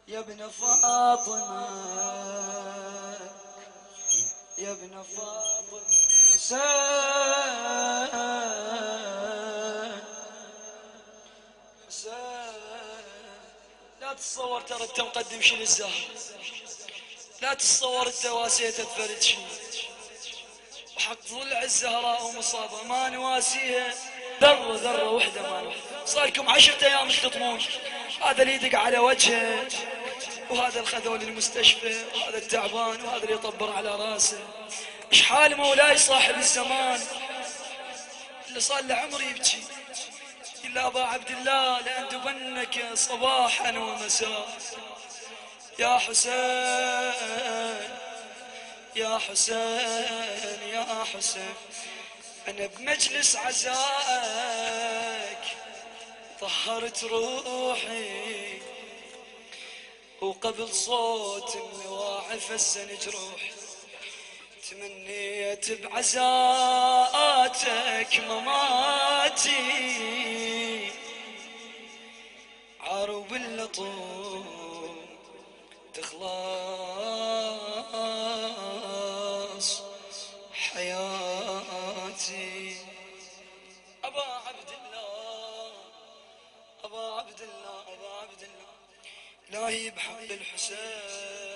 يا ابن فاطمة يا ابن فاطمة حسين، حسين. لا تتصور ترى انت مقدم شي للزهر، لا تتصور انت واسيت تفرد شي، وحق ضلع الزهراء ومصابة ما نواسيها ذرة ذرة وحدة ما نواسيها. صار لكم 10 ايام تخطمون، هذا اللي يدق على وجهه، وهذا الخذول المستشفى، وهذا التعبان، وهذا اللي يطبر على راسه. ايش حال مولاي صاحب الزمان اللي صار له عمر يبكي؟ إلا أبا عبد الله لأندبنك صباحا ومساء. يا حسين يا حسين يا حسين، أنا بمجلس عزائك طهرت روحي، وقبل صوت النواعي فسن جروحي، تمنيت بعزاءاتك مماتي، عروب اللطوم تخلص حياتي. أبا عبد الله أبا عبد الله أبا عبد الله، إلهي بحق الحسين